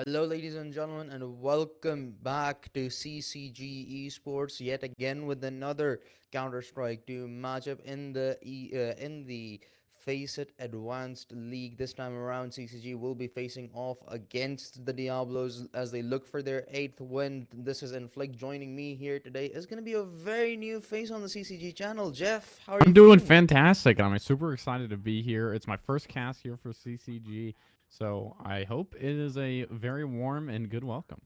Hello, ladies and gentlemen, and welcome back to CCG Esports yet again with another Counter Strike 2 matchup in the Face It Advanced League. This time around, CCG will be facing off against the Diablos as they look for their eighth win. This is Inflict. Joining me here today is going to be a very new face on the CCG channel. Jeff, how are I'm you doing feeling? fantastic. I'm super excited to be here. It's my first cast here for CCG, so I hope it is a very warm and good welcome.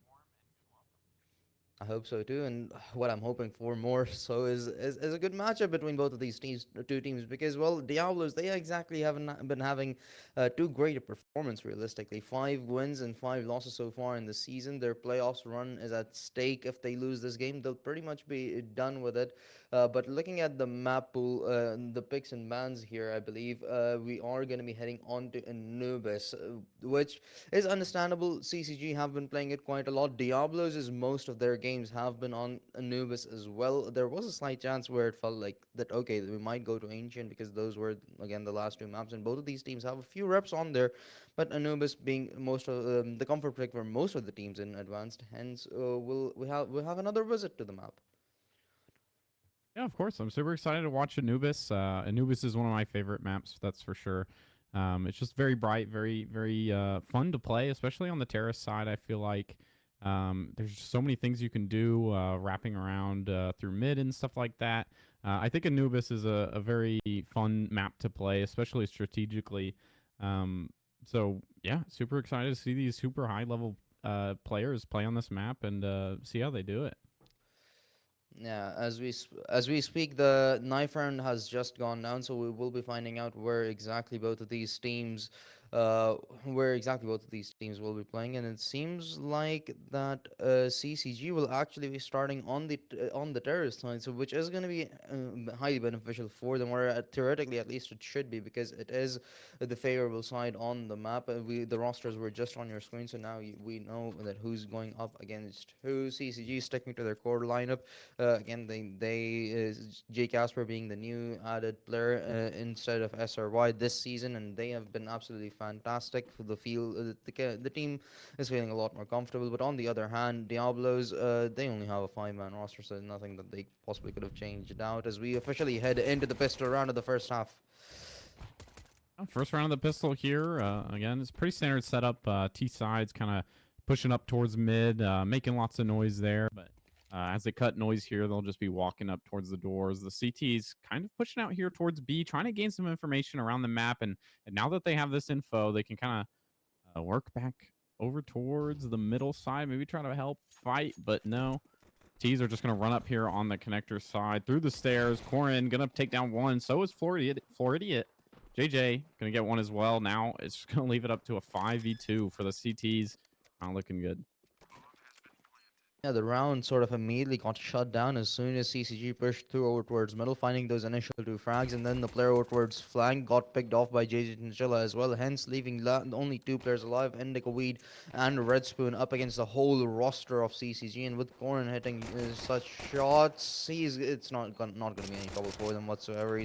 I hope so too, and what I'm hoping for more so is a good matchup between both of these two teams, because well, Diablos they exactly haven't been having too great a performance realistically. 5 wins and 5 losses so far in the season. Their playoffs run is at stake. If they lose this game, they'll pretty much be done with it. But looking at the map pool, the picks and bans here, I believe we are going to be heading on to Anubis, which is understandable. CCG have been playing it quite a lot. Diablos is most of their games have been on Anubis as well. There was a slight chance where it felt like that okay, we might go to Ancient because those were again the last two maps, and both of these teams have a few reps on there. But Anubis being most of the comfort pick for most of the teams in advanced, hence we'll have another visit to the map. Yeah, of course. I'm super excited to watch Anubis. Anubis is one of my favorite maps, that's for sure. It's just very bright, very fun to play, especially on the terrace side. I feel like there's just so many things you can do, wrapping around through mid and stuff like that. I think Anubis is a very fun map to play, especially strategically. So yeah, super excited to see these super high level players play on this map and see how they do it. Yeah, as we speak, the knife round has just gone down, so we will be finding out where exactly both of these teams will be playing, and it seems like that CCG will actually be starting on the terrorist side, so which is going to be highly beneficial for them, or theoretically at least it should be, because it is the favorable side on the map. The rosters were just on your screen, so now we know that who's going up against who. CCG sticking to their core lineup. Again, Jay Casper being the new added player instead of SRY this season, and they have been absolutely fantastic. For the feel, the team is feeling a lot more comfortable. But on the other hand, Diablos, they only have a 5-man roster, so nothing that they possibly could have changed out. As we officially head into the pistol round of the first half. First round of the pistol here. Again, it's pretty standard setup. T sides kind of pushing up towards mid, making lots of noise there. But as they cut noise here, they'll just be walking up towards the doors. The CT's kind of pushing out here towards B, trying to gain some information around the map. And now that they have this info, they can kind of work back over towards the middle side, maybe try to help fight, but no. T's are just going to run up here on the connector side through the stairs. Corin going to take down one. So is Floridiot. JJ going to get one as well. Now it's just going to leave it up to a 5v2 for the CTs. Not looking good. Yeah, the round sort of immediately got shut down as soon as CCG pushed through over towards middle, finding those initial two frags, and then the player over towards flank got picked off by JJ Chinchilla as well, hence leaving only two players alive, Indica Weed and Red Spoon, up against the whole roster of CCG, and with Corin hitting such shots, it's not going to be any trouble for them whatsoever.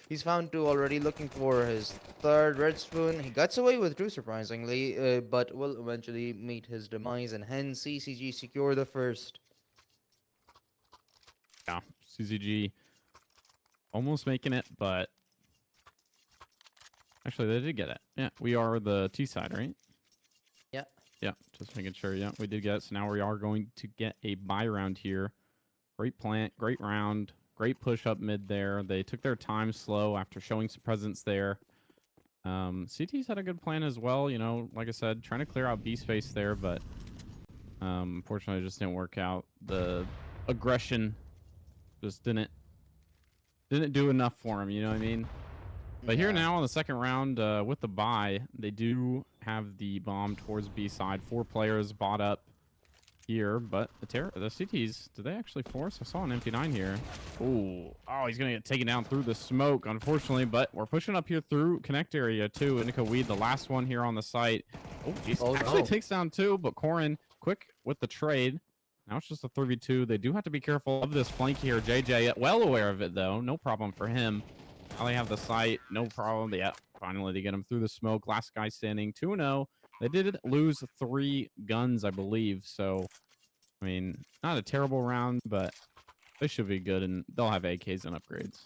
He's found two already, looking for his third. Red Spoon, he gets away with two surprisingly, but will eventually meet his demise, and hence CCG secure the first. Yeah, CCG almost making it, but actually they did get it. Yeah, we are the T side, right? Yeah. Yeah, just making sure. Yeah, we did get it. So now we are going to get a buy round here. Great plant, great round, great push up mid there. They took their time slow after showing some presence there. CT's had a good plan as well. You know, like I said, trying to clear out B space there, but unfortunately, it just didn't work out. The aggression just didn't do enough for him. You know what I mean? But here Yeah. now on the second round, with the buy, they do have the bomb towards B side. 4 players bought up here, but the CTs, did they actually force? I saw an MP9 here. Oh, he's gonna get taken down through the smoke, unfortunately, but we're pushing up here through connect area too. Indica Weed, the last one here on the site. Oh, geez, Oh actually no. takes down 2, but Corin quick with the trade. Now it's just a 3v2. They do have to be careful of this flank here. JJ, well aware of it though. No problem for him. Now they have the site. No problem. Yeah, finally they get him through the smoke. Last guy standing 2-0. They did lose 3 guns, I believe. So, I mean, not a terrible round, but they should be good, and they'll have AKs and upgrades.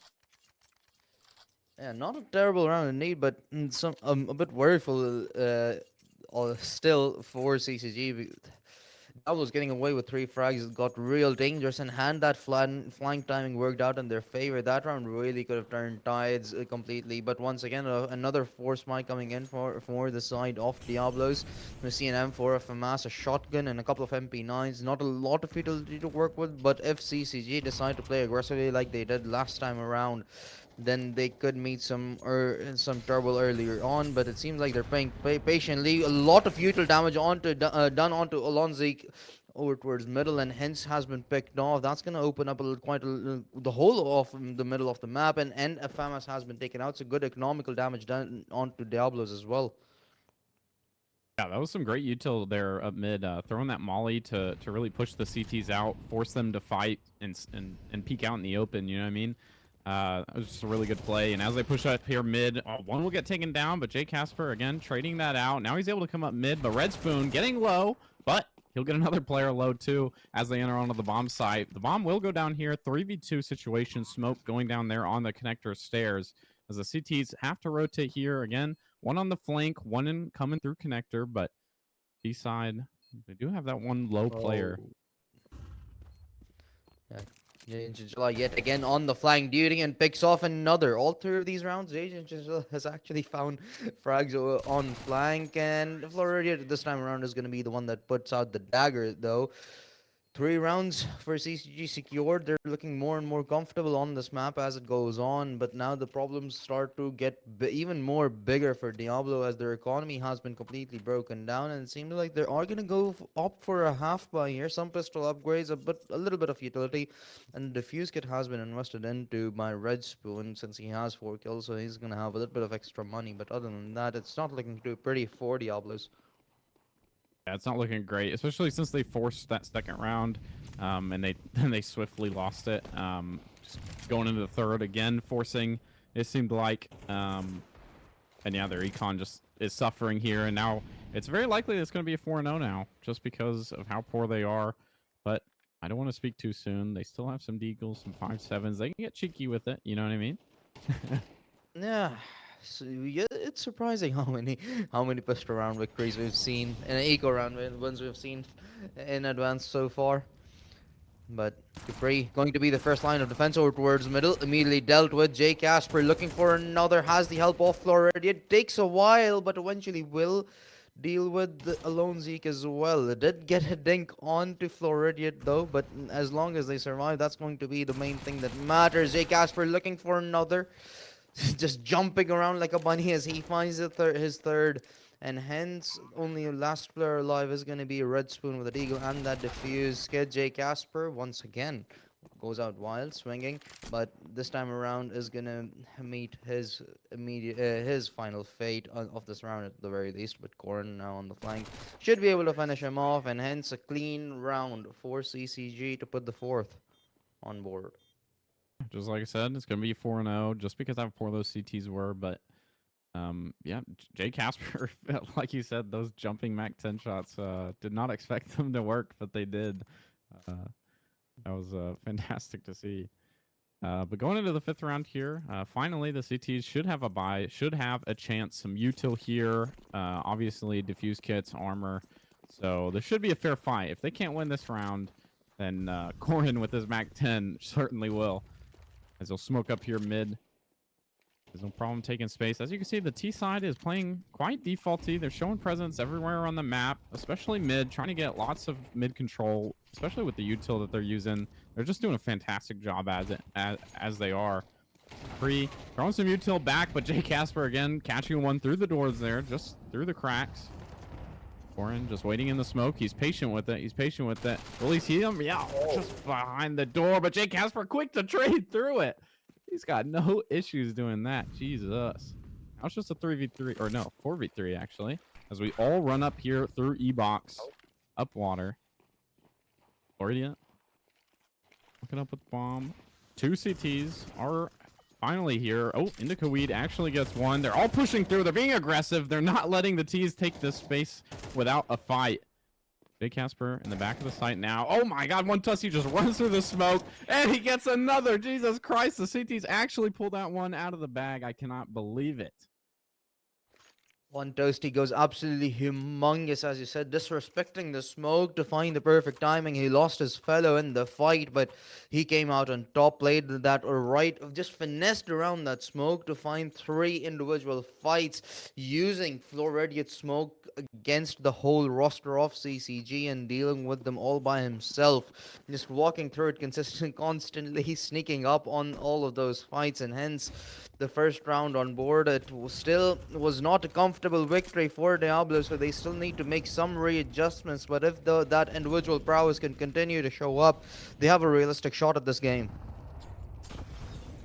Yeah, not a terrible round indeed, but some a bit worryful still for CCG. Diablo's getting away with 3 frags. It got real dangerous, and had that flying timing worked out in their favor, that round really could have turned tides completely. But once again, another force mic coming in for the side of Diablos. We see an M4, a FAMAS, a shotgun, and a couple of MP9s. Not a lot of utility to work with, but if CCG decide to play aggressively like they did last time around, then they could meet some trouble earlier on. But it seems like they're playing patiently. A lot of util damage done onto Alonzik over towards middle, and hence has been picked off. That's gonna open up the whole of the middle of the map, and a FAMAS has been taken out. So good economical damage done onto Diablos as well. Yeah, that was some great util there up mid, throwing that molly to really push the CTs out, force them to fight and peek out in the open. You know what I mean? That was just a really good play. And as they push up here mid, one will get taken down, but Jay Casper again trading that out. Now he's able to come up mid, but Red Spoon getting low, but he'll get another player low too as they enter onto the bomb site. The bomb will go down here. 3v2 situation. Smoke going down there on the connector stairs as the CTs have to rotate here again. One on the flank, one in coming through connector, but B side, they do have that one low player. Oh. Yeah, July yet again on the flying duty and picks off another. All 3 of these rounds, Agent has actually found frags on flank, and Floridia this time around is going to be the one that puts out the dagger, though. 3 rounds for CCG secured. They're looking more and more comfortable on this map as it goes on, but now the problems start to get even more bigger for Diablo as their economy has been completely broken down, and it seems like they are gonna go opt for a half buy here. Some pistol upgrades, a little bit of utility, and the defuse kit has been invested into by Red Spoon since he has 4 kills, so he's gonna have a little bit of extra money. But other than that, it's not looking too pretty for Diablos. Yeah, it's not looking great, especially since they forced that second round, and they then they swiftly lost it. Just going into the third again, forcing it seemed like, and yeah, their econ just is suffering here, and now it's very likely it's going to be a 4-0 now, just because of how poor they are. But I don't want to speak too soon. They still have some deagles, some 5.7s. They can get cheeky with it. You know what I mean? Yeah, so yeah, it's surprising how many pistol round victories we've seen and eco round ones we've seen in advance so far. But Capri going to be the first line of defense over towards middle, immediately dealt with. Jay Casper looking for another, has the help of Floridia. It takes a while, but eventually will deal with the Alone Zeke as well. It did get a dink onto Floridia though, but as long as they survive, that's going to be the main thing that matters. Jay Casper looking for another. Just jumping around like a bunny as he finds his third, and hence only last player alive is going to be a Red Spoon with a deagle and that defuse. Skid J Casper once again goes out wild swinging, but this time around is going to meet his final fate of this round at the very least, with Corin now on the flank should be able to finish him off, and hence a clean round for CCG to put the fourth on board. Just like I said, it's going to be 4-0, just because how poor those CTs were. But yeah, Jay Casper, like you said, those jumping Mac 10 shots, did not expect them to work, but they did. That was fantastic to see. But going into the 5th round here, finally the CTs should have a buy, should have a chance. Some util here, obviously diffuse kits, armor. So there should be a fair fight. If they can't win this round, then Corin with his Mac 10 certainly will. As he'll smoke up here mid. There's no problem taking space. As you can see, the T side is playing quite defaulty. They're showing presence everywhere on the map, especially mid, trying to get lots of mid control, especially with the util that they're using. They're just doing a fantastic job as they are. Free, throwing some util back, but Jay Casper again catching one through the doors there, just through the cracks. Corin just waiting in the smoke. He's patient with it. He's patient with it. Will he see him? Yeah, just behind the door. But Jay Casper quick to trade through it. He's got no issues doing that. Jesus. Now it's just a 3v3, or no, 4v3 actually. As we all run up here through E-Box, up water. Floridia looking up with bomb. 2 CTs are finally here. Oh, Indica Weed actually gets one. They're all pushing through. They're being aggressive. They're not letting the T's take this space without a fight. Big Casper in the back of the site now. Oh my god, one Tussie just runs through the smoke, and he gets another. Jesus Christ, the CT's actually pulled that one out of the bag. I cannot believe it. One Toasty goes absolutely humongous, as you said, disrespecting the smoke to find the perfect timing. He lost his fellow in the fight, but he came out on top, played that right, just finessed around that smoke to find three individual fights using Floridian smoke against the whole roster of CCG and dealing with them all by himself. Just walking through it constantly sneaking up on all of those fights, and hence the first round on board. It still was not a comfortable victory for Diablo, so they still need to make some readjustments. But if that individual prowess can continue to show up, they have a realistic shot at this game.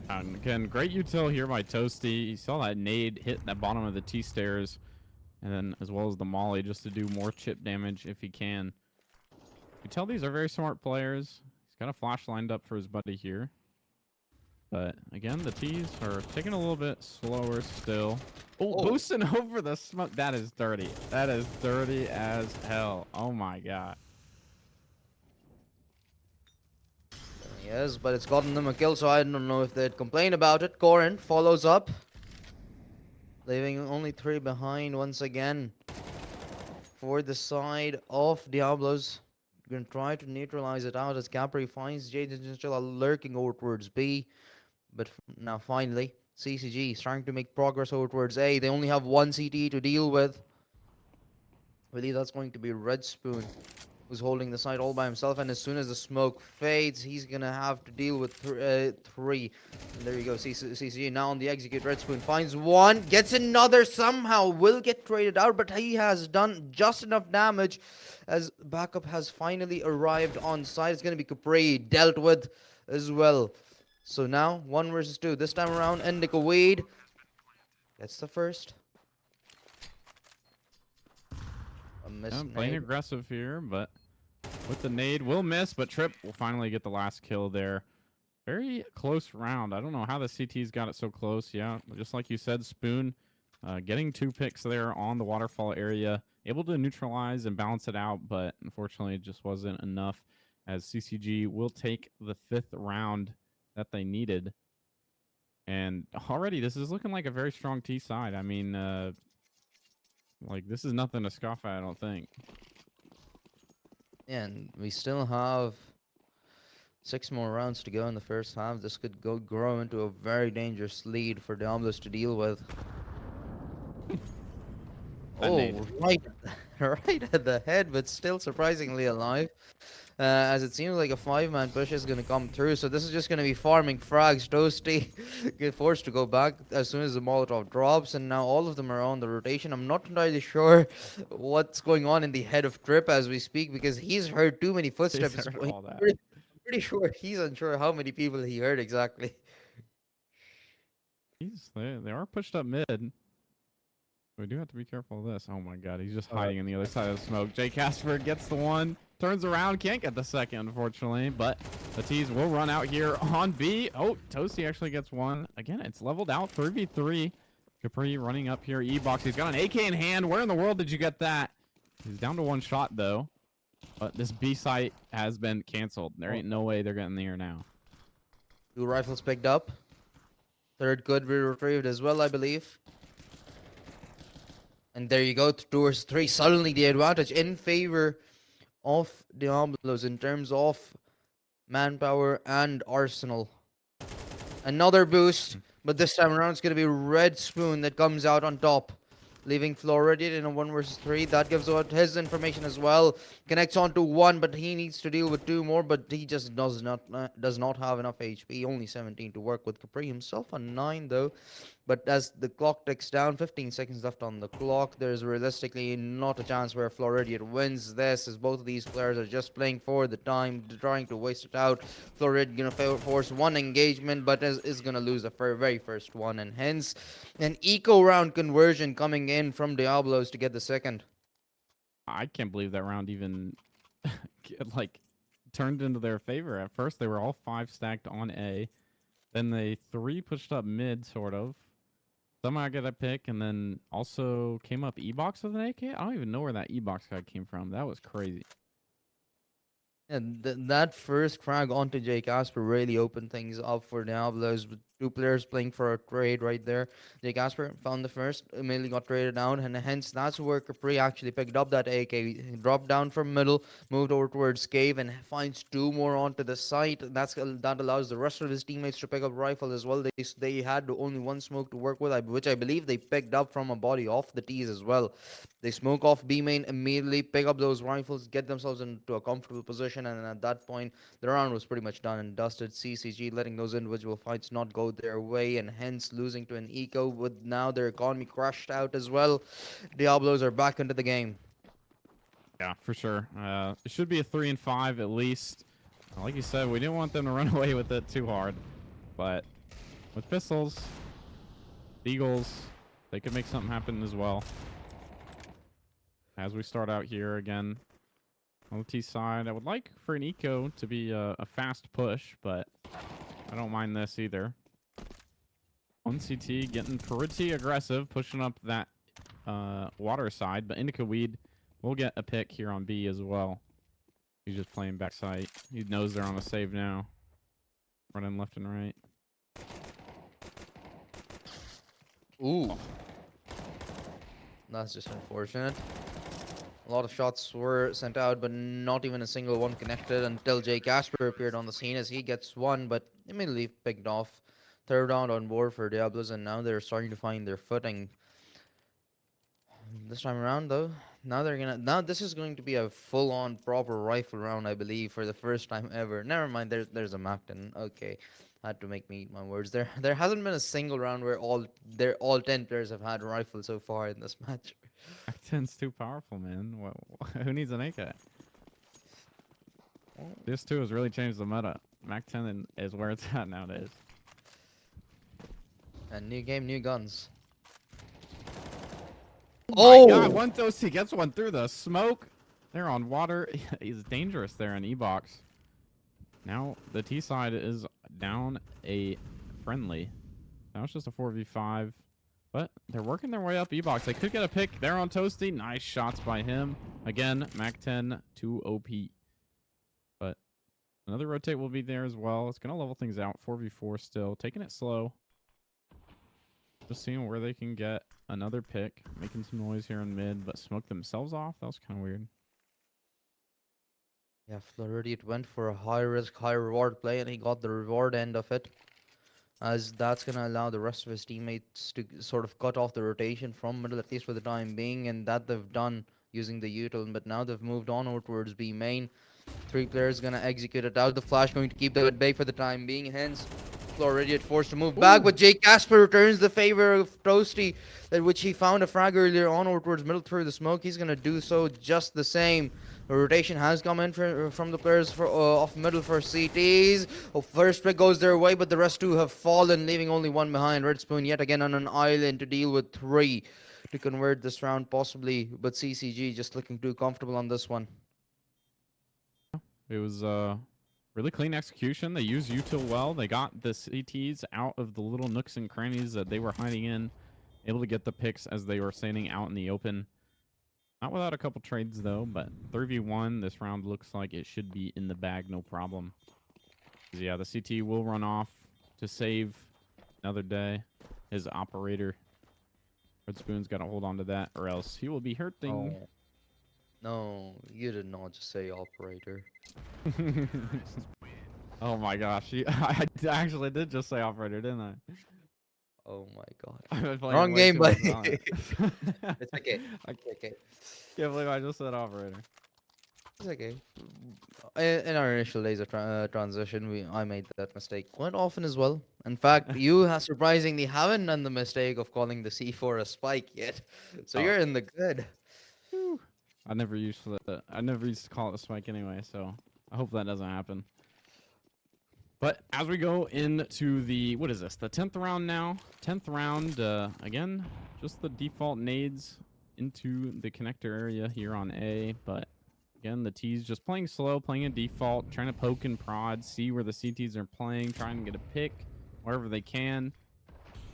And again, great util here by Toasty. You saw that nade hit that bottom of the T stairs, and then as well as the molly just to do more chip damage if he can. You tell these are very smart players. He's got a flash lined up for his buddy here. But again, the T's are taking a little bit slower still. Oh, boosting over the smoke. That is dirty. That is dirty as hell. Oh my god. Yes, but it's gotten them a kill, so I don't know if they'd complain about it. Corin follows up, leaving only 3 behind once again for the side of Diablos. We're going to try to neutralize it out as Capri finds Jaden still lurking over towards B. But now finally, CCG starting to make progress over towards A. They only have one CT to deal with. I believe that's going to be Red Spoon, who's holding the site all by himself. And as soon as the smoke fades, he's going to have to deal with 3. And there you go, CCG now on the execute. Red Spoon finds one, gets another, somehow will get traded out. But he has done just enough damage as backup has finally arrived on site. It's going to be Capri dealt with as well. So now, 1 versus 2. This time around, Indica Wade gets the first. A miss Playing nade. aggressive here, but with the nade, will miss, but Trip will finally get the last kill there. Very close round. I don't know how the CT's got it so close. Yeah, just like you said, Spoon getting 2 picks there on the waterfall area. Able to neutralize and balance it out, but unfortunately it just wasn't enough as CCG will take the 5th round that they needed. And already this is looking like a very strong T side. I mean, like this is nothing to scoff at, I don't think. Yeah, and we still have 6 more rounds to go in the first half. This could grow into a very dangerous lead for Diablos to deal with. Right, right at the head, but still surprisingly alive. As it seems like a 5-man push is going to come through. So this is just going to be farming frags. Toasty get forced to go back as soon as the Molotov drops, and now all of them are on the rotation. I'm not entirely sure what's going on in the head of Trip as we speak, because he's heard too many footsteps. Heard all that. I'm pretty sure he's unsure how many people he heard exactly. They are pushed up mid. We do have to be careful of this. Oh my god, he's just hiding in the other side of the smoke. Jay Casper gets the one, turns around, can't get the second, unfortunately, but the T's will run out here on B. Oh, Toasty actually gets one. Again, it's leveled out, 3v3. Capri running up here, E-Box. He's got an AK in hand. Where in the world did you get that? He's down to 1 shot, though. But this B site has been canceled. There ain't no way they're getting there now. 2 rifles picked up. 3rd could be retrieved as well, I believe. And there you go, 2 versus 3. Suddenly the advantage in favor of Diablos in terms of manpower and arsenal. Another boost, but this time around it's going to be Red Spoon that comes out on top, leaving Floridian in a 1 versus 3. That gives out his information as well. Connects on to 1, but he needs to deal with 2 more, but he just does not have enough HP. Only 17 to work with. Capri himself on 9 though. But as the clock ticks down, 15 seconds left on the clock, there's realistically not a chance where Floridian wins this, as both of these players are just playing for the time, trying to waste it out. Floridian gonna force 1 engagement, but is gonna lose the very first one, and hence an eco round conversion coming in from Diablos to get the second. I can't believe that round even like turned into their favor. At first, they were all 5 stacked on A. Then they 3 pushed up mid, sort of. Somehow get a pick, and then also came up E-Box with an AK. I don't even know where that E-Box guy came from. That was crazy. And that first frag onto Jay Casper really opened things up for Diablos. With two players playing for a trade right there. Jay Casper found the first, immediately got traded down, and hence that's where Capri actually picked up that AK. He dropped down from middle, moved over towards Cave, and finds two more onto the site. That allows the rest of his teammates to pick up rifles as well. They had only one smoke to work with, which I believe they picked up from a body off the tees as well. They smoke off B main immediately, pick up those rifles, get themselves into a comfortable position, and at that point, the round was pretty much done and dusted. CCG letting those individual fights not go their way, and hence losing to an eco with now their economy crashed out as well. Diablos are back into the game. Yeah, for sure. It should be a 3 and 5 at least. Like you said, we didn't want them to run away with it too hard, but with pistols, Eagles, they could make something happen as well. As we start out here again on the T side, I would like for an eco to be a fast push, but I don't mind this either. One CT getting pretty aggressive, pushing up that water side, but Indica Weed will get a pick here on B as well. He's just playing backside. He knows they're on a save now. Running left and right. Ooh. That's just unfortunate. A lot of shots were sent out, but not even a single one connected until Jay Casper appeared on the scene as he gets one, but immediately picked off. Third round on board for Diablos, and now they're starting to find their footing. This time around, though, now this is going to be a full-on proper rifle round, I believe, for the first time ever. Never mind, there's a Macton. Okay, had to make me eat my words. There hasn't been a single round where all 10 players have had rifles so far in this match. Mac 10's too powerful, man. Who needs an AK? This too has really changed the meta. Mac 10 is where it's at nowadays. And new game, new guns. Oh my god, one toast, he gets one through the smoke. They're on water. He's dangerous there in E-Box. Now the T side is down a friendly. Now it's just a 4v5. But they're working their way up E-Box. They could get a pick. They're on Toasty. Nice shots by him. Again, Mac 10 to OP. But another rotate will be there as well. It's going to level things out. 4v4 still. Taking it slow. Just seeing where they can get another pick. Making some noise here in mid, but smoke themselves off. That was kind of weird. Yeah, Floridian went for a high risk, high reward play, and he got the reward end of it. As that's going to allow the rest of his teammates to sort of cut off the rotation from middle, at least for the time being, and that they've done using the util. But now they've moved on over towards B main. 3 players going to execute it out. The flash going to keep them at bay for the time being, hence Floridian forced to move back, but Jake Casper returns the favor of Toasty, which he found a frag earlier on over towards middle through the smoke. He's going to do so just the same. The rotation has come in from the players off middle for CTs. First pick goes their way, but the rest two have fallen, leaving only one behind. Red Spoon yet again on an island to deal with 3 to convert this round possibly, but CCG just looking too comfortable on this one. It was really clean execution. They used util well. They got the CTs out of the little nooks and crannies that they were hiding in, able to get the picks as they were standing out in the open. Not without a couple trades, though, but 3v1, this round looks like it should be in the bag, no problem. Yeah, the CT will run off to save another day. His operator. Red Spoon's got to hold on to that, or else he will be hurting. Oh. No, you did not just say operator. Oh my gosh, I actually did just say operator, didn't I? Oh my god. I've been playing Wrong way game, too much buddy. on it. It's okay. Okay. Can't believe I just said operator. It's okay. In our initial days of transition, I made that mistake quite often as well. In fact, you surprisingly haven't done the mistake of calling the C4 a spike yet, so you're in the good. Whew. I never used to call it a spike anyway, so I hope that doesn't happen. But as we go into the, what is this, the 10th round now? 10th round, again, just the default nades into the connector area here on A, but again, the T's just playing slow, playing a default, trying to poke and prod, see where the CTs are playing, trying to get a pick. wherever they can.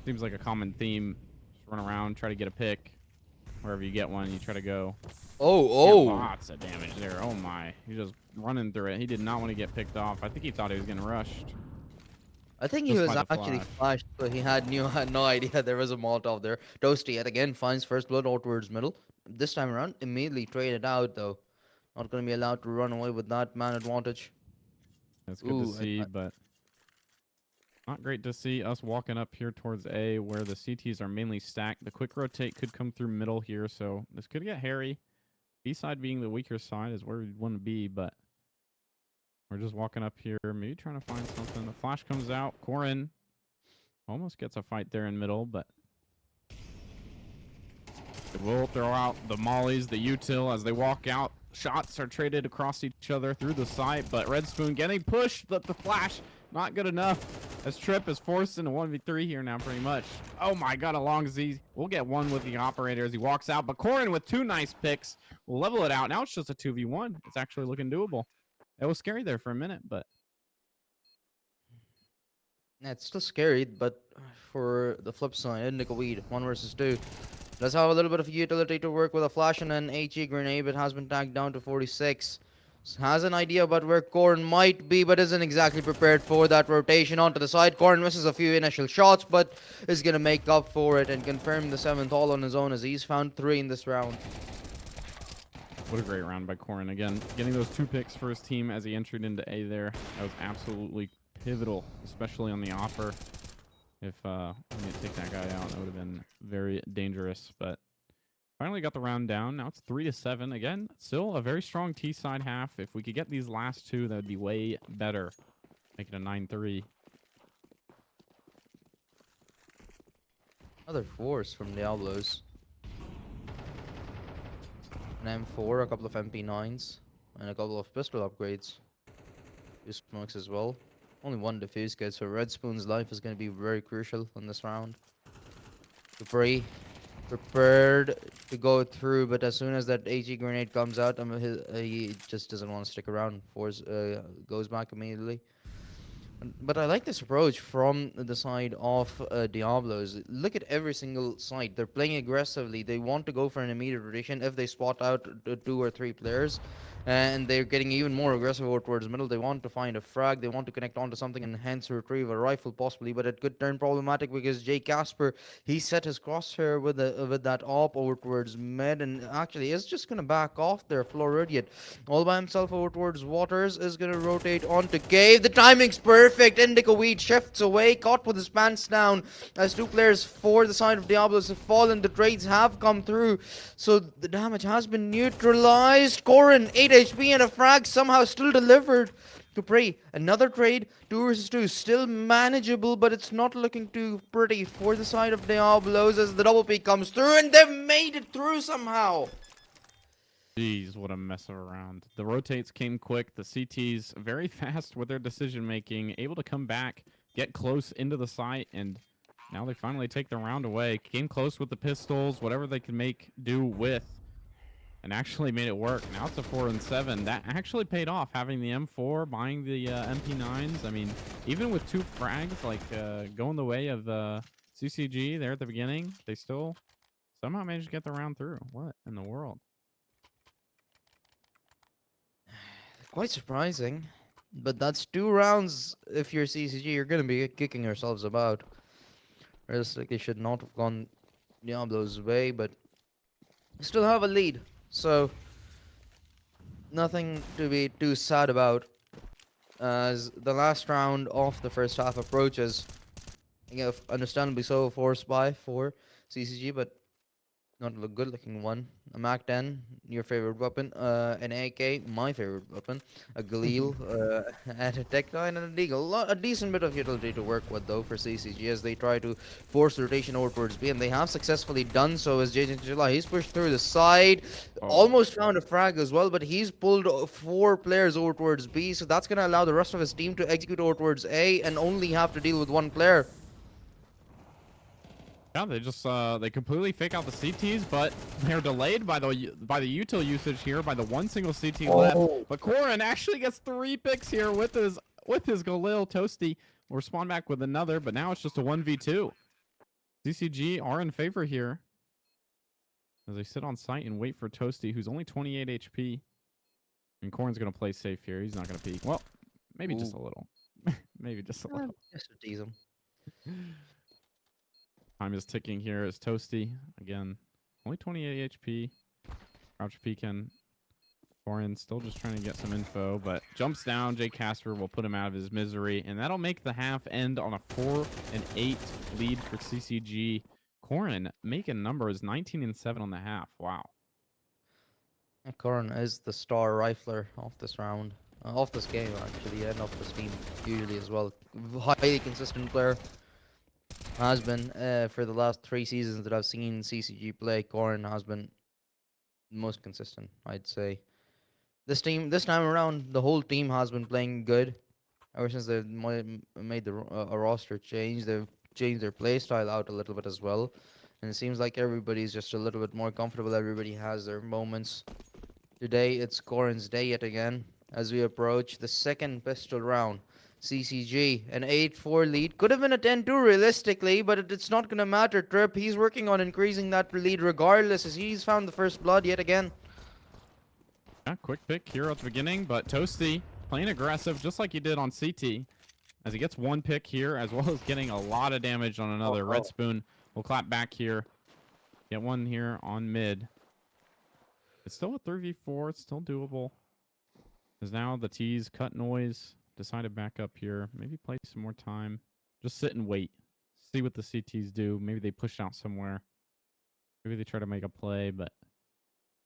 Seems like a common theme. Just run around, try to get a pick. Wherever you get one, you try to go. Oh, Get oh. lots of damage there. Oh my. He's just running through it. He did not want to get picked off. I think he thought he was getting rushed. I think he Just was by the actually flash. flashed, but he had no idea there was a Molotov there. Toasty yet again finds first blood out towards middle. This time around, immediately traded out though. Not going to be allowed to run away with that man advantage. It's good to Ooh, see, but not great to see us walking up here towards A where the CTs are mainly stacked. The quick rotate could come through middle here, so this could get hairy. B side being the weaker side is where we'd want to be, but we're just walking up here, maybe trying to find something. The flash comes out. Corin almost gets a fight there in middle, but they will throw out the mollies, the util as they walk out. Shots are traded across each other through the site, but Red Spoon getting pushed, but the flash not good enough as Trip is forced into 1v3 here now pretty much. Oh my god, a long Z. We'll get one with the operator as he walks out, but Corin with 2 nice picks will level it out. Now it's just a 2v1. It's actually looking doable. It was scary there for a minute, but yeah, it's still scary, but for the flip side, Indica Weed, 1 versus 2. Does have a little bit of utility to work with a flash and an HE grenade, but has been tagged down to 46. Has an idea about where Corn might be, but isn't exactly prepared for that rotation onto the side. Corn misses a few initial shots, but is going to make up for it and confirm the 7th all on his own as he's found 3 in this round. what a great round by Corin. Again, getting those 2 picks for his team as he entered into A there. That was absolutely pivotal, especially on the offer. If we need to take that guy out, that would have been very dangerous. But finally got the round down. Now it's 3-7. Again, still a very strong T side half. If we could get these last 2, that would be way better. Make it a 9-3. Another force from Diablos. An M4, a couple of MP9s, and a couple of pistol upgrades. 2 smokes as well. Only 1 defuse kit, so Red Spoon's life is going to be very crucial in this round. Dupree prepared to go through, but as soon as that AG grenade comes out, he just doesn't want to stick around. Force goes back immediately. But I like this approach from the side of Diablos. Look at every single side. They're playing aggressively. They want to go for an immediate rotation if they spot out 2 or 3 players. And they're getting even more aggressive over towards middle. They want to find a frag. They want to connect onto something and hence retrieve a rifle possibly. But it could turn problematic because Jay Casper, he set his crosshair with that op over towards mid. And actually is just going to back off there. Floridian all by himself over towards Waters is going to rotate onto Cave. The timing's perfect. Indica Weed shifts away, caught with his pants down as 2 players for the side of Diablos have fallen. The trades have come through, so the damage has been neutralized. Corin, 8 HP and a frag somehow still delivered to Prey. Another trade, 2 versus 2, still manageable, but it's not looking too pretty for the side of Diablos as the double peak comes through, and they've made it through somehow. Jeez, what a mess of a round. The rotates came quick. The CTs very fast with their decision making, able to come back, get close into the site, and now they finally take the round away. Came close with the pistols, whatever they could make do with, and actually made it work. Now it's a 4-7. That actually paid off, having the M4, buying the MP9s. I mean, even with 2 frags, like going the way of CCG there at the beginning, they still somehow managed to get the round through. What in the world? Quite surprising, but that's 2 rounds. If you're CCG, you're gonna be kicking yourselves about. Realistically, should not have gone Diablo's way, but still have a lead, so nothing to be too sad about as the last round of the first half approaches. Again, understandably so, a force buy for CCG, but not a good looking one. A Mac 10, your favorite weapon. An AK, my favorite weapon. A Galil, and a Tech 9 and a Deagle. A decent bit of utility to work with though for CCG as they try to force rotation over towards B, and they have successfully done so as JJ July. He's pushed through the side, almost found a frag as well, but he's pulled 4 players over towards B, so that's gonna allow the rest of his team to execute over towards A and only have to deal with 1 player. Yeah, they just they completely fake out the CTs, but they're delayed by the util usage here by the 1 single CT left. But Corin actually gets 3 picks here with his Galil Toasty will respond back with another, but now it's just a 1v2. CCG are in favor here as they sit on site and wait for Toasty, who's only 28 HP. And Corn's going to play safe here. He's not going to peek. Well, maybe just a little. Maybe just a little. Just to tease him. Time is ticking here as Toasty. Again, only 28 HP. Crouch peeking. Corin still just trying to get some info, but jumps down. Jay Casper will put him out of his misery, and that'll make the half end on a 4-8 lead for CCG. Corin making numbers 19-7 on the half. Wow. Corin is the star rifler of this round. Of this game, actually, and of this team, usually as well. Highly consistent player. Has been for the last 3 seasons that I've seen CCG play. Corin has been most consistent, I'd say. This time around, the whole team has been playing good. Ever since they've made a roster change, they've changed their play style out a little bit as well. And it seems like everybody's just a little bit more comfortable. Everybody has their moments. Today, it's Corin's day yet again as we approach the second pistol round. CCG, an 8-4 lead. Could have been a 10-2 realistically, but it's not going to matter. Trip, he's working on increasing that lead regardless as he's found the first blood yet again. Yeah, quick pick here at the beginning, but Toasty playing aggressive just like he did on CT as he gets 1 pick here as well as getting a lot of damage on another. Red Spoon will clap back here. Get 1 here on mid. It's still a 3v4. It's still doable. As now the T's cut noise. Decide to back up here. Maybe play some more time. Just sit and wait. See what the CTs do. Maybe they push out somewhere. Maybe they try to make a play, but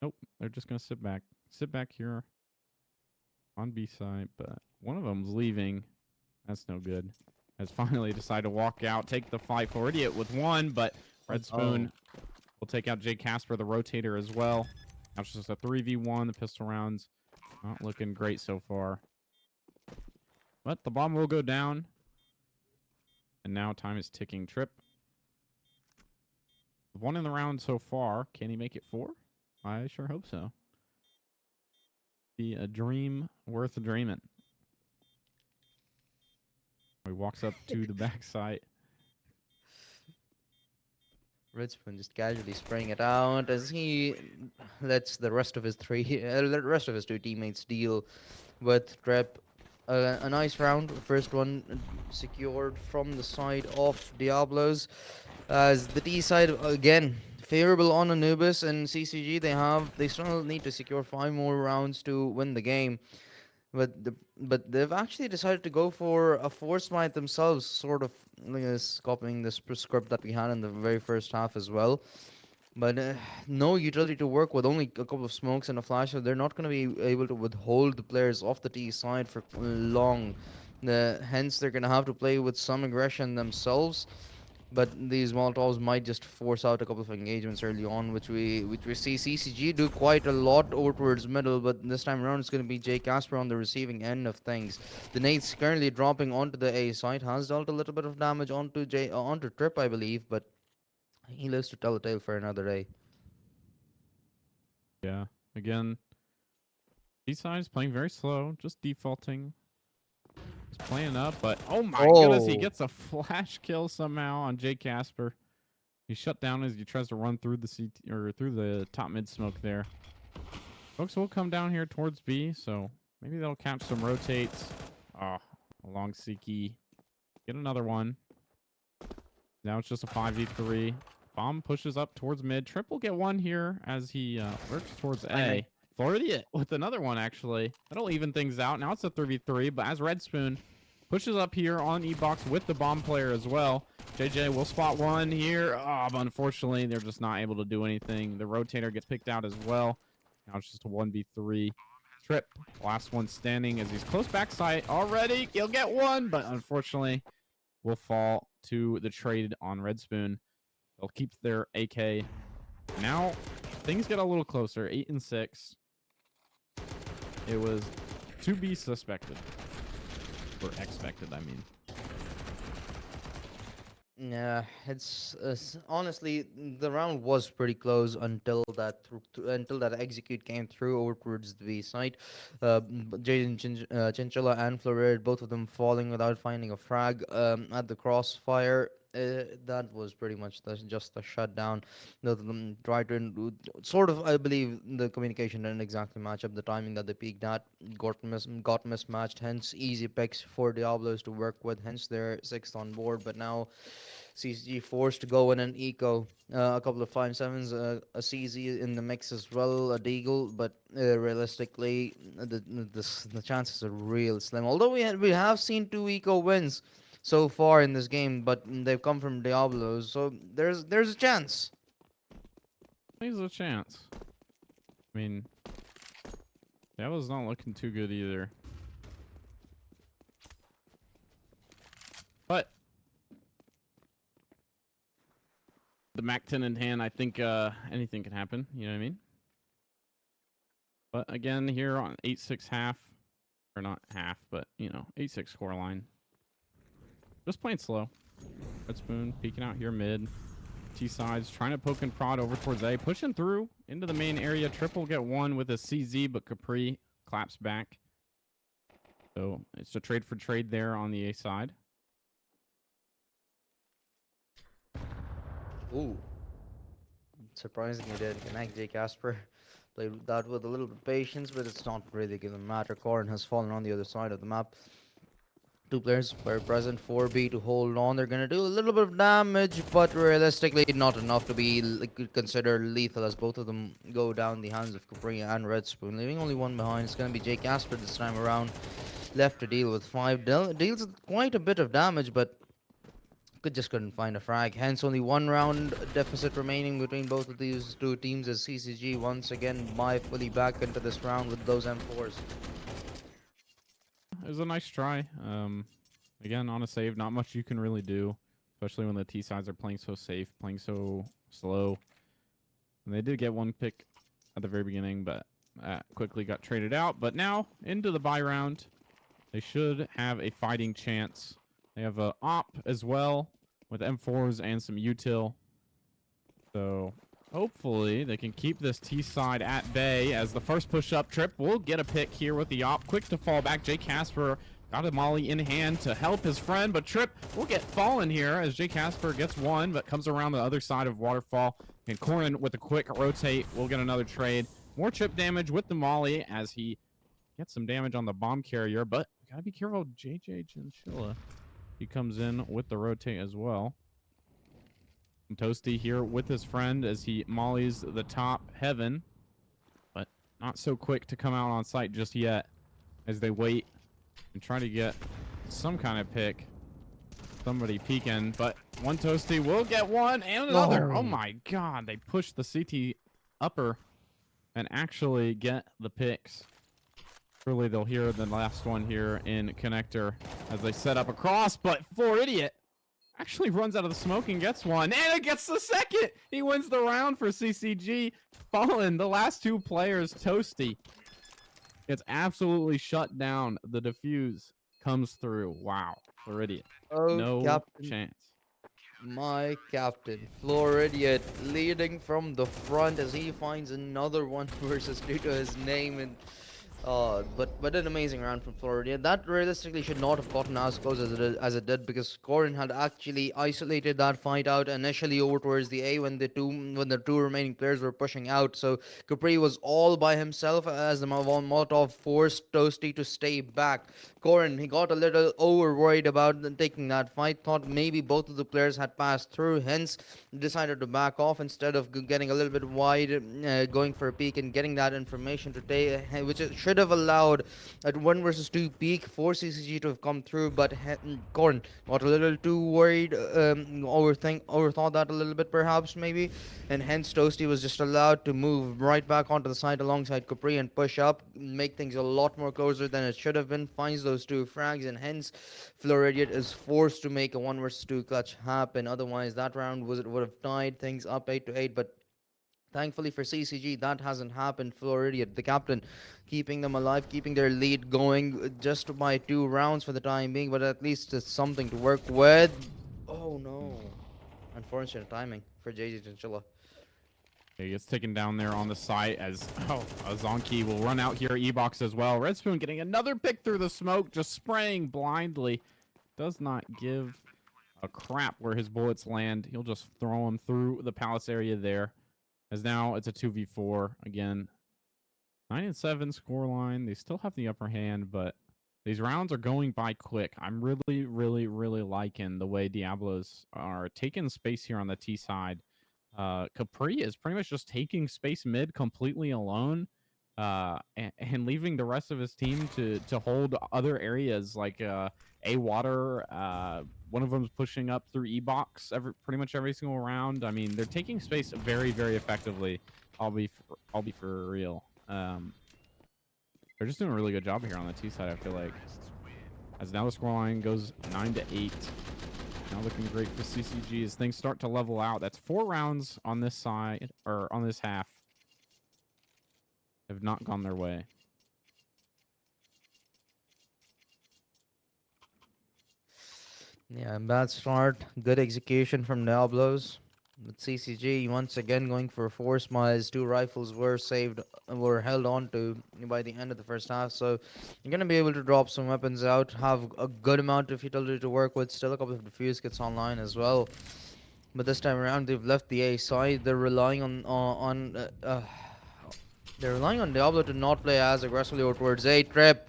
nope. They're just going to sit back. Sit back here on B side, but one of them's leaving. That's no good. Has finally decided to walk out, take the fight for Idiot with 1, but Red Spoon will take out Jay Casper, the rotator, as well. Now it's just a 3v1. The pistol rounds not looking great so far. But the bomb will go down. And now time is ticking. Trip. 1 in the round so far. Can he make it 4? I sure hope so. Be a dream worth dreaming. He walks up to the backside. Red Spoon just casually spraying it out as he lets the rest of his 2 teammates deal with Trip. A nice round. First one secured from the side of Diablos. As the D side, again, favorable on Anubis and CCG. They still need to secure 5 more rounds to win the game. But they've actually decided to go for a force smite themselves, sort of copying this script that we had in the very first half as well. But no utility to work with, only a couple of smokes and a flash. So they're not going to be able to withhold the players off the T side for long. Hence, they're going to have to play with some aggression themselves. But these Molotovs might just force out a couple of engagements early on, which we see CCG do quite a lot over towards middle. But this time around, it's going to be Jay Casper on the receiving end of things. The nade's currently dropping onto the A side, has dealt a little bit of damage onto Trip, I believe, but he lives to tell a tale for another day. Yeah. Again, B-side is playing very slow, just defaulting. He's playing up, but oh my goodness, he gets a flash kill somehow on Jay Casper. He's shut down as he tries to run through the CT or through the top mid smoke there. Folks will come down here towards B, so maybe they'll catch some rotates. Along Siki. Get another one. Now it's just a 5v3. Bomb pushes up towards mid. Trip will get 1 here as he lurks towards A. Floridian with another one, actually. That'll even things out. Now it's a 3v3, but as Red Spoon pushes up here on E-Box with the bomb player as well. JJ will spot 1 here. But unfortunately, they're just not able to do anything. The rotator gets picked out as well. Now it's just a 1v3. Trip, last one standing as he's close backside already. He'll get 1, but unfortunately will fall to the trade on Red Spoon. They'll keep their AK. Now things get a little closer. 8-6. It was to be suspected. Or expected, I mean. Yeah, honestly, the round was pretty close until until that execute came through over towards the B side. Chinchilla and Florid, both of them falling without finding a frag at the crossfire. That was pretty much just the shutdown. Both of them tried to sort of, I believe, the communication didn't exactly match up. The timing that they peaked at got mismatched. Hence, easy picks for Diablos to work with. Hence, they're sixth on board. But now CCG forced to go in an eco, a couple of 5.7s, a CZ in the mix as well, a Deagle, but realistically, the chances are real slim. Although we have seen two eco wins so far in this game, but they've come from Diablos, so there's a chance. There's a chance. I mean, that was not looking too good either. But the Mac 10 in hand, I think anything can happen. You know what I mean? But again, here on 8-6 half, or not half, but, 8-6 score line. Just playing slow. Red Spoon peeking out here mid. T sides trying to poke and prod over towards A. Pushing through into the main area. Triple get one with a CZ, but Capri claps back. So it's a trade for trade there on the A side. Ooh, surprisingly did connect. J Casper played that with a little bit of patience, but it's not really going to matter. Corrin has fallen on the other side of the map. Two players were present for B to hold on. They're gonna do a little bit of damage, but realistically not enough to be considered lethal, as both of them go down the hands of Capri and Red Spoon, leaving only one behind. It's gonna be Jake Casper this time around, left to deal with 5. Deals quite a bit of damage, but just couldn't find a frag. Hence, only one round deficit remaining between both of these two teams, as CCG once again buy fully back into this round with those M4s. It was a nice try. Again, on a save, not much you can really do, especially when the T sides are playing so safe, playing so slow. And they did get one pick at the very beginning, but quickly got traded out. But now, into the bye round, they should have a fighting chance. They have a op as well with M4s and some util. So hopefully they can keep this T side at bay, as the first push up trip will get a pick here with the op. Quick to fall back. Jay Casper got a molly in hand to help his friend, but Trip will get fallen here as Jay Casper gets one, but comes around the other side of Waterfall. And Corin with a quick rotate will get another trade. More chip damage with the molly as he gets some damage on the bomb carrier, but gotta be careful. JJ Chinchilla, he comes in with the rotate as well. And Toasty here with his friend as he mollies the top heaven, but not so quick to come out on site just yet as they wait and try to get some kind of pick. Somebody peeking, but one Toasty will get one and another. Oh my god, they push the CT upper and actually get the picks. Surely they'll hear the last one here in connector as they set up across, but Floor Idiot actually runs out of the smoke and gets one, and it gets the second. He wins the round for CCG. Fallen, the last two players, Toasty gets absolutely shut down. The defuse comes through. Wow, Floridian. Oh, No Captain. chance. My captain, Floridian, leading from the front as he finds another one versus due to his name. And but an amazing round from Florida. That realistically should not have gotten as close as it did, because Corin had actually isolated that fight out initially over towards the A when the two remaining players were pushing out. So Capri was all by himself as the Molotov forced Toasty to stay back. Corin, he got a little over worried about taking that fight, thought maybe both of the players had passed through, hence decided to back off instead of getting a little bit wide, going for a peek and getting that information to take, which it should have allowed at 1 versus 2 peak for CCG to have come through. But Corn got a little too worried, overthought that a little bit perhaps maybe, and hence Toasty was just allowed to move right back onto the side alongside Capri and push up, make things a lot more closer than it should have been. Finds those two frags, and hence Floridian is forced to make a 1 versus 2 clutch happen. Otherwise, that round would have tied things up 8-8. But thankfully for CCG, that hasn't happened. Floridian, the captain, keeping them alive, keeping their lead going just by 2 rounds for the time being. But at least it's something to work with. Oh Oh no. Unfortunate timing for JJ Chinchilla. He gets taken down there on the site as Zonky will run out here. E-Box as well. Red Spoon getting another pick through the smoke, just spraying blindly. Does not give a crap where his bullets land. He'll just throw them through the palace area there. As now it's a 2v4 again. 9-7 scoreline. They still have the upper hand, but these rounds are going by quick. I'm really, really, really liking the way Diablos are taking space here on the T side. Capri is pretty much just taking space mid completely alone, and leaving the rest of his team to hold other areas like A water. One of them's pushing up through E box pretty much every single round. I mean, they're taking space very, very effectively. I'll be for real. They're just doing a really good job here on the T side, I feel like. As now the scoreline goes 9-8. Now looking great for CCG as things start to level out. That's 4 rounds on this side, or on this half. Have not gone their way. Yeah, bad start. Good execution from Diablos. With CCG once again going for 4 smiles. 2 rifles were held on to by the end of the first half. So you're going to be able to drop some weapons out, have a good amount of utility to work with. Still a couple of defuse kits online as well. But this time around, they've left the A side. They're relying on Diablo to not play as aggressively over towards A. Trip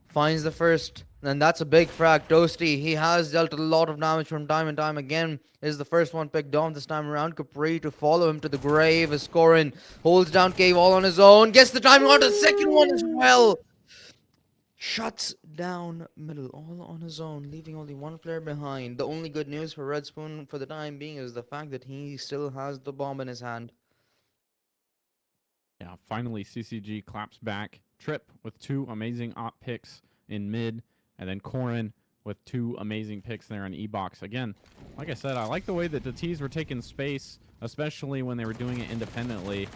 finds the first, and that's a big frag. Toasty, he has dealt a lot of damage from time and time again. Is the first one picked off this time around. Capri to follow him to the grave as Corin holds down Cave all on his own. Gets the timing on the second one as well. Shuts down middle all on his own, leaving only one player behind. The only good news for Red Spoon for the time being is the fact that he still has the bomb in his hand. Yeah, finally CCG claps back. Trip with 2 amazing op picks in mid, and then Corin with 2 amazing picks there in E-Box. Again, like I said, I like the way that the T's were taking space, especially when they were doing it independently.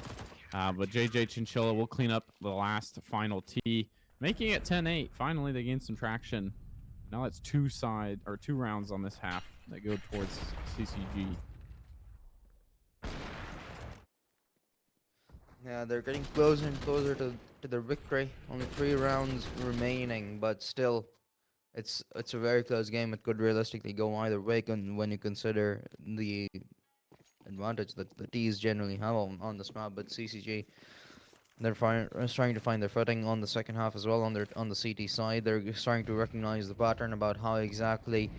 But JJ Chinchilla will clean up the last final T, making it 10-8. Finally, they gained some traction. Now it's 2 rounds on this half that go towards CCG. Yeah, they're getting closer and closer to their victory. Only 3 rounds remaining, but still, it's a very close game. It could realistically go either way when you consider the advantage that the T's generally have on this map. But CCG, they're trying to find their footing on the second half as well. On the CT side, they're starting to recognize the pattern about how exactly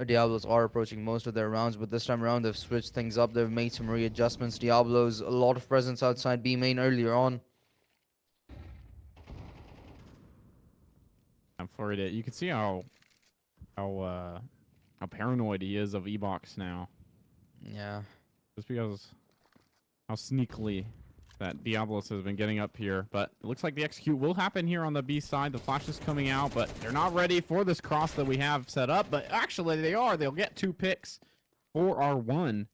Diablos are approaching most of their rounds, but this time around they've switched things up. They've made some readjustments. Diablos, a lot of presence outside B main earlier on. I'm for it. You can see how paranoid he is of E-Box now. Yeah. Just because how sneakily that Diablos has been getting up here. But it looks like the execute will happen here on the B side. The flash is coming out, but they're not ready for this cross that we have set up. But actually, they are. They'll get 2 picks for R1.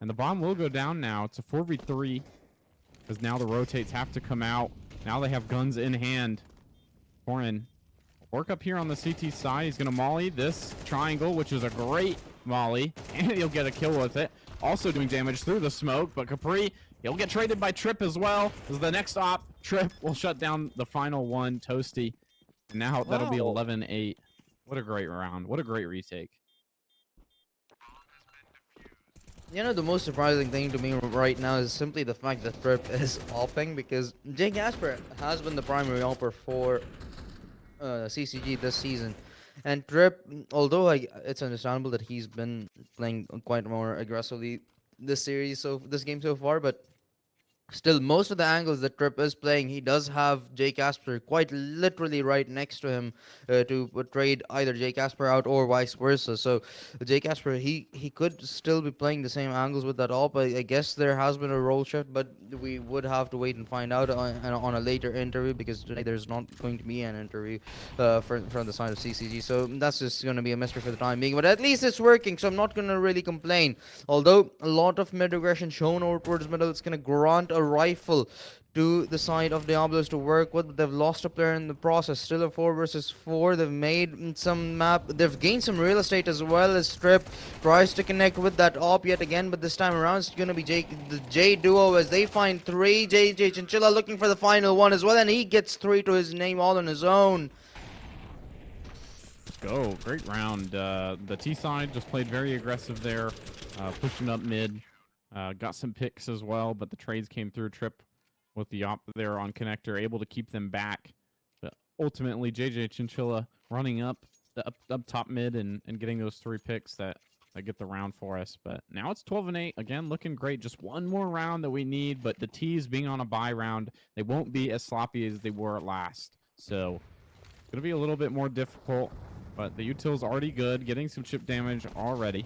And the bomb will go down now. It's a 4v3. Because now the rotates have to come out. Now they have guns in hand. Corin, work up here on the CT side. He's going to molly this triangle, which is a great molly. And he'll get a kill with it. Also doing damage through the smoke. But Capri, he'll get traded by Trip as well. As the next op, Trip will shut down the final one, Toasty. And now that'll be 11-8. What a great round. What a great retake. You know, the most surprising thing to me right now is simply the fact that Trip is opping, because Jay Gasper has been the primary opper for CCG this season. And Trip, although it's understandable that he's been playing quite more aggressively this game so far, but still, most of the angles that Trip is playing, he does have Jay Casper quite literally right next to him to trade either Jay Casper out or vice versa. So Jay Casper, he could still be playing the same angles with that op. I guess there has been a role shift, but we would have to wait and find out on a later interview, because today there's not going to be an interview from the side of CCG. So that's just going to be a mystery for the time being. But at least it's working, so I'm not going to really complain. Although a lot of mid aggression shown over towards middle, it's going to grant a rifle to the side of Diablos to work with. They've lost a player in the process. Still a 4 versus 4. They've made some map. They've gained some real estate as well as Strip tries to connect with that op yet again. But this time around, it's going to be the J duo as they find 3. JJ Chinchilla looking for the final one as well. And he gets 3 to his name all on his own. Let's go. Great round. The T side just played very aggressive there, pushing up mid. Got some picks as well, but the trades came through. Trip with the op there on connector, able to keep them back. But ultimately, JJ Chinchilla running up top mid and getting those 3 picks that get the round for us. But now it's 12-8. Again, looking great. Just one more round that we need, but the T's being on a bye round, they won't be as sloppy as they were last. So it's going to be a little bit more difficult, but the util's already good, getting some chip damage already.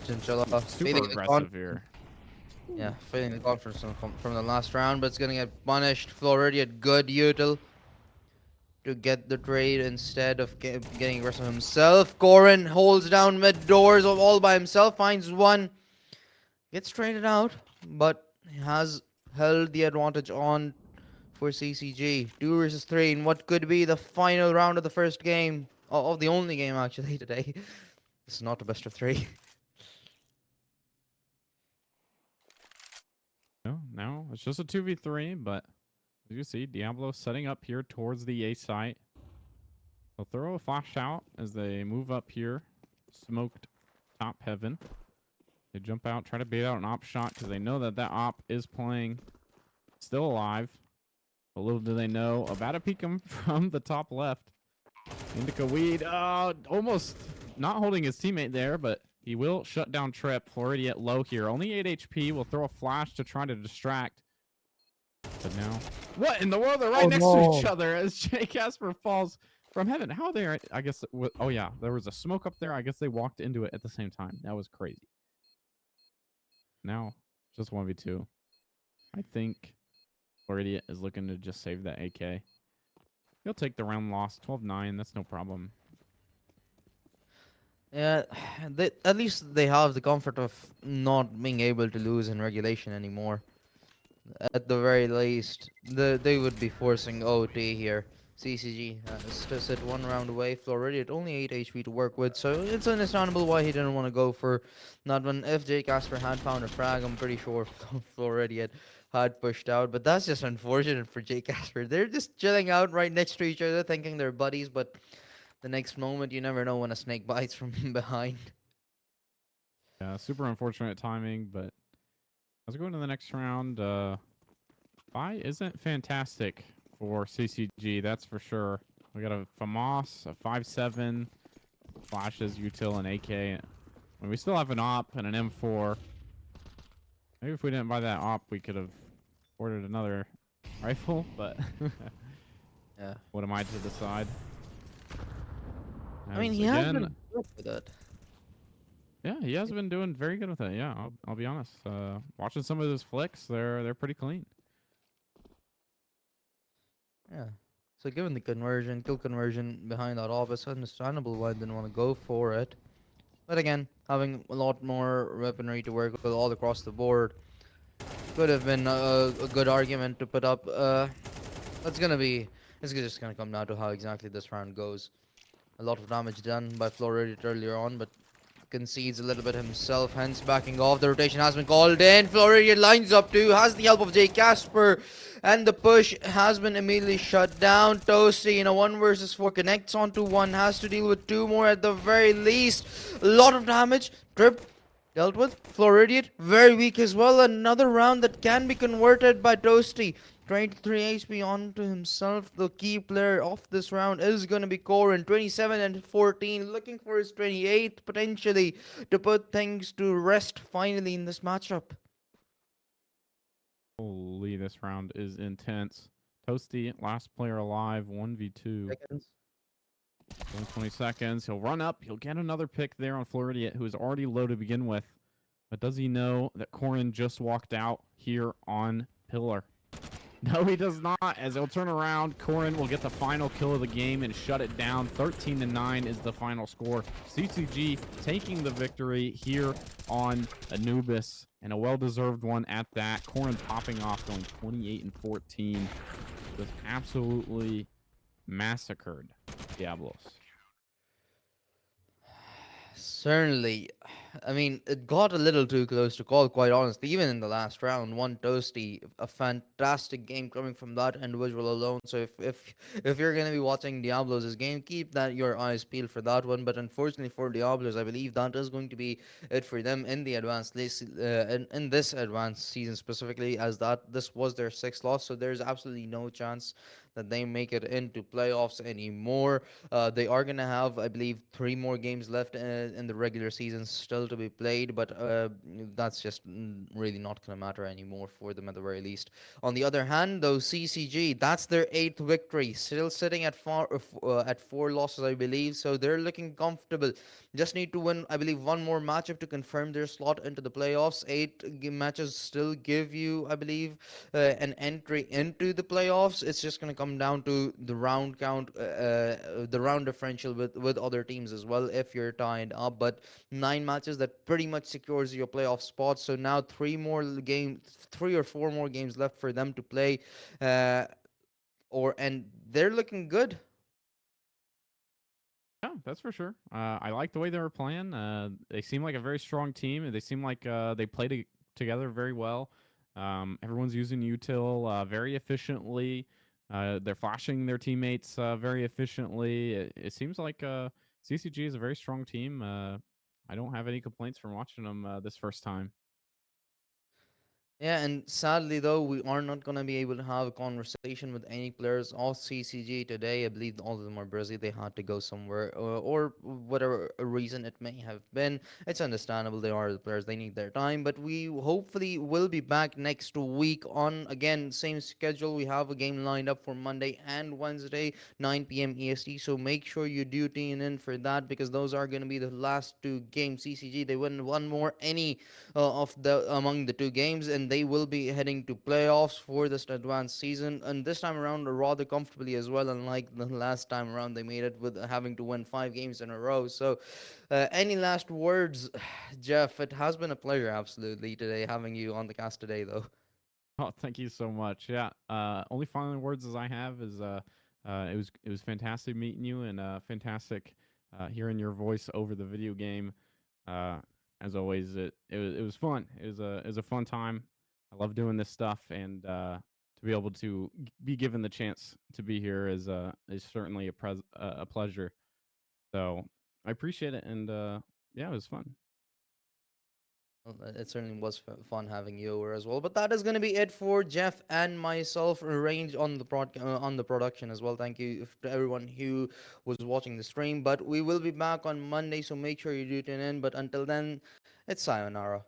Chinchilla Super aggressive here. Yeah, feeling the confidence from the last round, but it's gonna get punished. Floridian, good util to get the trade instead of getting aggressive himself. Corin holds down mid doors all by himself, finds one, gets traded out, but has held the advantage on for CCG. 2 versus 3 in what could be the final round of the first game, of the only game actually today. This is not a best of 3. No, it's just a 2v3, but as you see, Diablo setting up here towards the A site. They'll throw a flash out as they move up here. Smoked top heaven. They jump out, try to bait out an op shot because they know that op is playing, still alive. But little do they know about a peek him from the top left. Indica Weed, almost not holding his teammate there, but he will shut down Trip. Floridian low here. Only 8 HP. Will throw a flash to try to distract. But now, what in the world? They're right next to each other as Jay Casper falls from heaven. How are they? I guess. Oh yeah, there was a smoke up there. I guess they walked into it at the same time. That was crazy. Now, just 1v2. I think Floridian is looking to just save that AK. He'll take the round loss. 12-9. That's no problem. Yeah, at least they have the comfort of not being able to lose in regulation anymore. At the very least, they would be forcing OT here. CCG is to sit 1 round away. Floridian only 8 HP to work with, so it's understandable why he didn't want to go for that one. If J Casper had found a frag, I'm pretty sure Floridian had pushed out, but that's just unfortunate for J Casper. They're just chilling out right next to each other, thinking they're buddies, but the next moment, you never know when a snake bites from behind. Yeah, super unfortunate timing, but let's go into the next round. Bye isn't fantastic for CCG, that's for sure. We got a FAMAS, a 5.7, flashes, util, and AK. And we still have an op and an M4. Maybe if we didn't buy that op, we could have ordered another rifle, but Yeah. what am I to decide? I mean, he has been good with it. Yeah, he has been doing very good with it. Yeah, I'll be honest. Watching some of his flicks, they're pretty clean. Yeah. So given the kill conversion behind that op, it's understandable why I didn't want to go for it. But again, having a lot more weaponry to work with all across the board could have been a good argument to put up. It's just gonna come down to how exactly this round goes. A lot of damage done by Floridian earlier on, but concedes a little bit himself, hence backing off. The rotation has been called in. Floridian lines up too, has the help of J Casper, and the push has been immediately shut down. Toasty in a 1 versus 4 connects onto 1, has to deal with 2 more at the very least. A lot of damage. Trip dealt with. Floridian very weak as well. Another round that can be converted by Toasty. 23 HP onto himself. The key player of this round is going to be Corin. 27 and 14, looking for his 28th potentially to put things to rest finally in this matchup. Holy, this round is intense. Toasty, last player alive, 1v2. Seconds. 20 seconds. He'll run up. He'll get another pick there on Floridian, who is already low to begin with. But does he know that Corin just walked out here on Pillar? No, he does not. As he'll turn around, Corin will get the final kill of the game and shut it down. 13-9 is the final score. CCG taking the victory here on Anubis. and a well-deserved one at that. Corrin popping off, going 28-14, just absolutely massacred Diablos. Certainly. I mean, it got a little too close to call, quite honestly. Even in the last round, one Toasty, a fantastic game coming from that individual alone. So if you're gonna be watching Diablos' game, keep that your eyes peeled for that one. But unfortunately for Diablos, I believe that is going to be it for them in the advanced in this advanced season specifically, as that this was their sixth loss. So there's absolutely no chance that they make it into playoffs anymore. They are going to have, I believe, three more games left in the regular season still to be played, but that's just really not going to matter anymore for them at the very least. On the other hand, though, CCG, that's their eighth victory, still sitting at four losses, I believe, so they're looking comfortable. Just need to win, I believe, one more matchup to confirm their slot into the playoffs. Eight matches still give you, I believe, an entry into the playoffs. It's just going to come down to the round count, the round differential with other teams as well. If you're tied up, but nine matches that pretty much secures your playoff spot. So now three or four more games left for them to play, uh, and they're looking good. Yeah, that's for sure. I like the way they were playing. They seem like a very strong team. They seem like they play together very well. Everyone's using util very efficiently. They're flashing their teammates very efficiently. It seems like CCG is a very strong team. I don't have any complaints from watching them this first time. Yeah, and sadly though, we are not gonna be able to have a conversation with any players of CCG today. I believe all of them are busy. They had to go somewhere, or whatever reason it may have been. It's understandable. They are the players. They need their time. But we hopefully will be back next week on again same schedule. We have a game lined up for Monday and Wednesday, 9 p.m. EST. So make sure you do tune in for that because those are gonna be the last two games. CCG they win one more any of the among the two games, and they will be heading to playoffs for this advanced season. And this time around, rather comfortably as well. Unlike the last time around, they made it with having to win five games in a row. So, any last words, Jeff? It has been a pleasure, absolutely, today having you on the cast today, though. Oh, thank you so much. Yeah. Only final words as I have is it was fantastic meeting you and fantastic hearing your voice over the video game. Uh, as always, it was fun. It was a fun time. I love doing this stuff, and to be able to be given the chance to be here is certainly a pleasure. So I appreciate it, and yeah, it was fun. Well, it certainly was fun having you over as well. But that is going to be it for Jeff and myself. Arranged on on the production as well. Thank you to everyone who was watching the stream. But we will be back on Monday, so make sure you do tune in. But until then, it's sayonara.